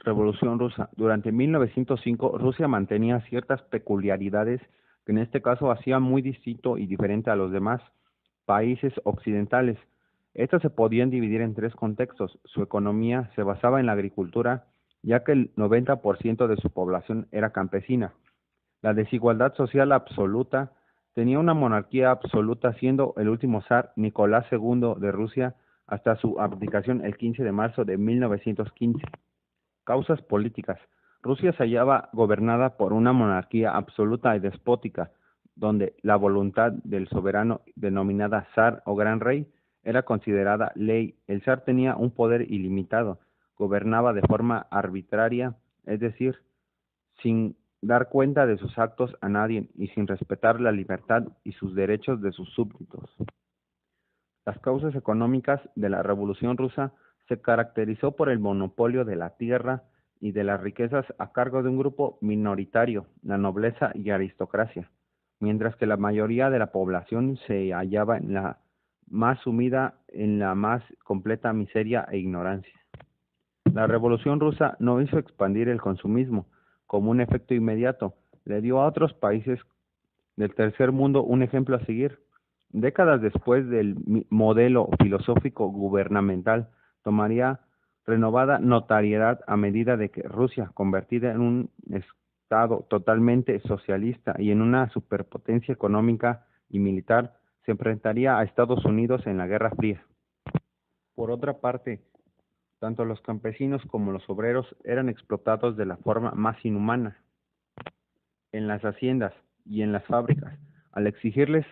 Revolución Rusa. Durante 1905, Rusia mantenía ciertas peculiaridades que en este caso hacían muy distinto y diferente a los demás países occidentales. Estas se podían dividir en tres contextos. Su economía se basaba en la agricultura, ya que el 90% de su población era campesina. La desigualdad social absoluta, tenía una monarquía absoluta, siendo el último zar Nicolás II de Rusia hasta su abdicación el 15 de marzo de 1915. Causas políticas. Rusia se hallaba gobernada por una monarquía absoluta y despótica, donde la voluntad del soberano, denominada zar o gran rey, era considerada ley. El zar tenía un poder ilimitado, gobernaba de forma arbitraria, es decir, sin dar cuenta de sus actos a nadie y sin respetar la libertad y sus derechos de sus súbditos. Las causas económicas de la Revolución Rusa se caracterizó por el monopolio de la tierra y de las riquezas a cargo de un grupo minoritario, la nobleza y aristocracia, mientras que la mayoría de la población se hallaba en la más sumida en la más completa miseria e ignorancia. La Revolución Rusa no hizo expandir el consumismo como un efecto inmediato, le dio a otros países del tercer mundo un ejemplo a seguir. Décadas después del modelo filosófico gubernamental tomaría renovada notoriedad a medida de que Rusia, convertida en un Estado totalmente socialista y en una superpotencia económica y militar, se enfrentaría a Estados Unidos en la Guerra Fría. Por otra parte, tanto los campesinos como los obreros eran explotados de la forma más inhumana en las haciendas y en las fábricas, al exigirles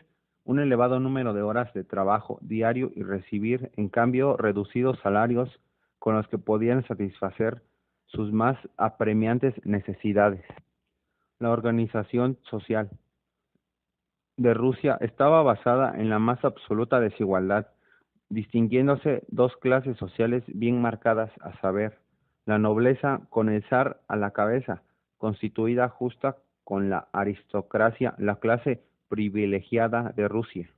un elevado número de horas de trabajo diario y recibir, en cambio, reducidos salarios con los que podían satisfacer sus más apremiantes necesidades. La organización social de Rusia estaba basada en la más absoluta desigualdad, distinguiéndose dos clases sociales bien marcadas, a saber, la nobleza con el zar a la cabeza, constituida justa con la aristocracia, la clase privilegiada de Rusia.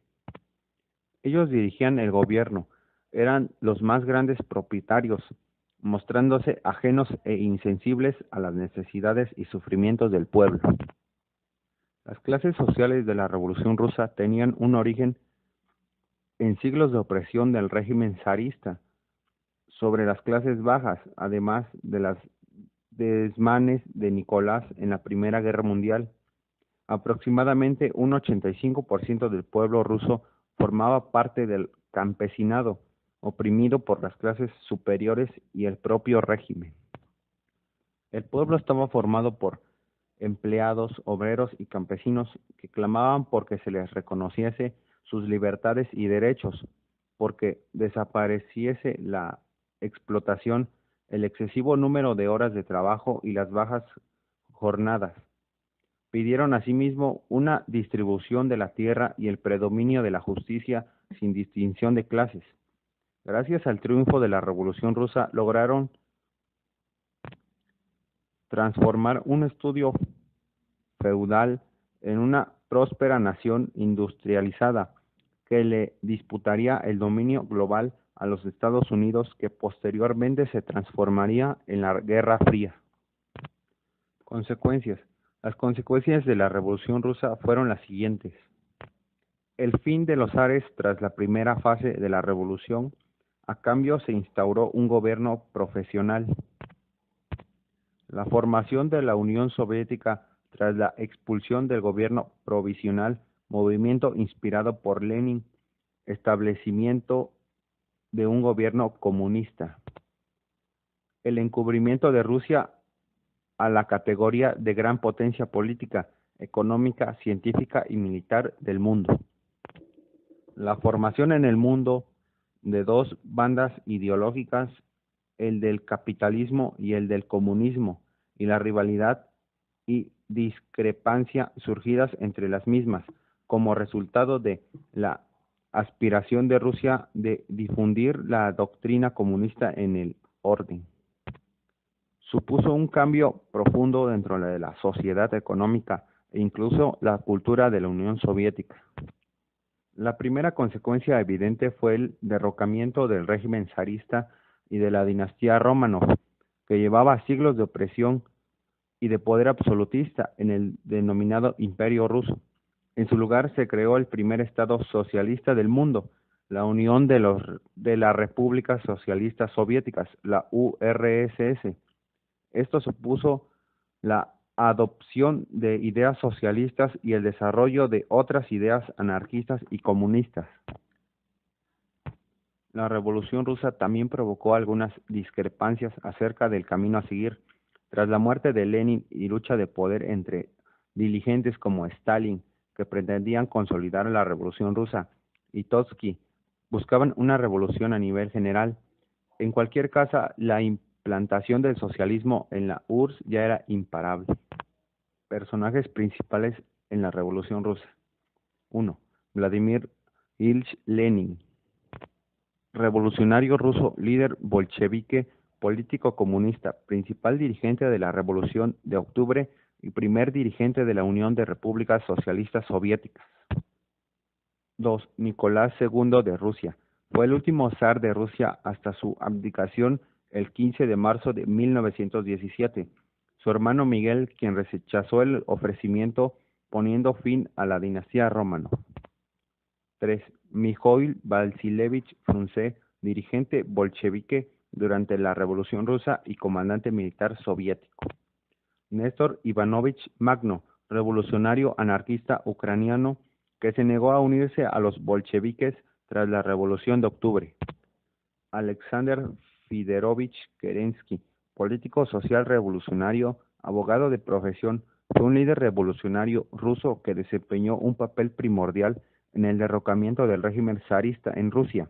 Ellos dirigían el gobierno, eran los más grandes propietarios, mostrándose ajenos e insensibles a las necesidades y sufrimientos del pueblo. Las clases sociales de la Revolución Rusa tenían un origen en siglos de opresión del régimen zarista sobre las clases bajas, además de los desmanes de Nicolás en la Primera Guerra Mundial. Aproximadamente un 85% del pueblo ruso formaba parte del campesinado, oprimido por las clases superiores y el propio régimen. El pueblo estaba formado por empleados, obreros y campesinos que clamaban porque se les reconociese sus libertades y derechos, porque desapareciese la explotación, el excesivo número de horas de trabajo y las bajas jornadas. Pidieron asimismo una distribución de la tierra y el predominio de la justicia sin distinción de clases. Gracias al triunfo de la Revolución Rusa lograron transformar un estudio feudal en una próspera nación industrializada que le disputaría el dominio global a los Estados Unidos, que posteriormente se transformaría en la Guerra Fría. Consecuencias. Las consecuencias de la Revolución Rusa fueron las siguientes. El fin de los zares tras la primera fase de la revolución. A cambio se instauró un gobierno profesional. La formación de la Unión Soviética tras la expulsión del gobierno provisional, movimiento inspirado por Lenin, establecimiento de un gobierno comunista. El encubrimiento de Rusia a la categoría de gran potencia política, económica, científica y militar del mundo. La formación en el mundo de dos bandas ideológicas, el del capitalismo y el del comunismo, y la rivalidad y discrepancia surgidas entre las mismas, como resultado de la aspiración de Rusia de difundir la doctrina comunista en el orden. Supuso un cambio profundo dentro de la sociedad económica e incluso la cultura de la Unión Soviética. La primera consecuencia evidente fue el derrocamiento del régimen zarista y de la dinastía Románov, que llevaba siglos de opresión y de poder absolutista en el denominado Imperio Ruso. En su lugar se creó el primer Estado socialista del mundo, la Unión de las Repúblicas Socialistas Soviéticas, la URSS. Esto supuso la adopción de ideas socialistas y el desarrollo de otras ideas anarquistas y comunistas. La Revolución Rusa también provocó algunas discrepancias acerca del camino a seguir. Tras la muerte de Lenin y lucha de poder entre dirigentes como Stalin, que pretendían consolidar la Revolución Rusa, y Trotsky, buscaban una revolución a nivel general. En cualquier caso, la implantación del socialismo en la URSS ya era imparable. Personajes principales en la Revolución Rusa. 1. Vladimir Ilich Lenin, revolucionario ruso, líder bolchevique, político comunista, principal dirigente de la Revolución de Octubre y primer dirigente de la Unión de Repúblicas Socialistas Soviéticas. 2. Nicolás II de Rusia. Fue el último zar de Rusia hasta su abdicación el 15 de marzo de 1917. Su hermano Miguel, quien rechazó el ofrecimiento, poniendo fin a la dinastía Románov. 3. Mijaíl Vasilevich Frunze, dirigente bolchevique durante la Revolución Rusa y comandante militar soviético. Néstor Ivanovich Magno, revolucionario anarquista ucraniano que se negó a unirse a los bolcheviques tras la Revolución de Octubre. Alexander Fidorovich Kerensky, político social revolucionario, abogado de profesión, fue un líder revolucionario ruso que desempeñó un papel primordial en el derrocamiento del régimen zarista en Rusia.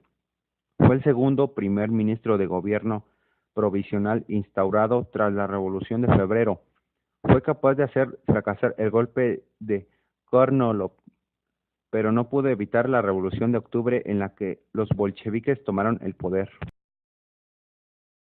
Fue el segundo primer ministro de gobierno provisional instaurado tras la Revolución de Febrero. Fue capaz de hacer fracasar el golpe de Kornilov, pero no pudo evitar la Revolución de Octubre en la que los bolcheviques tomaron el poder.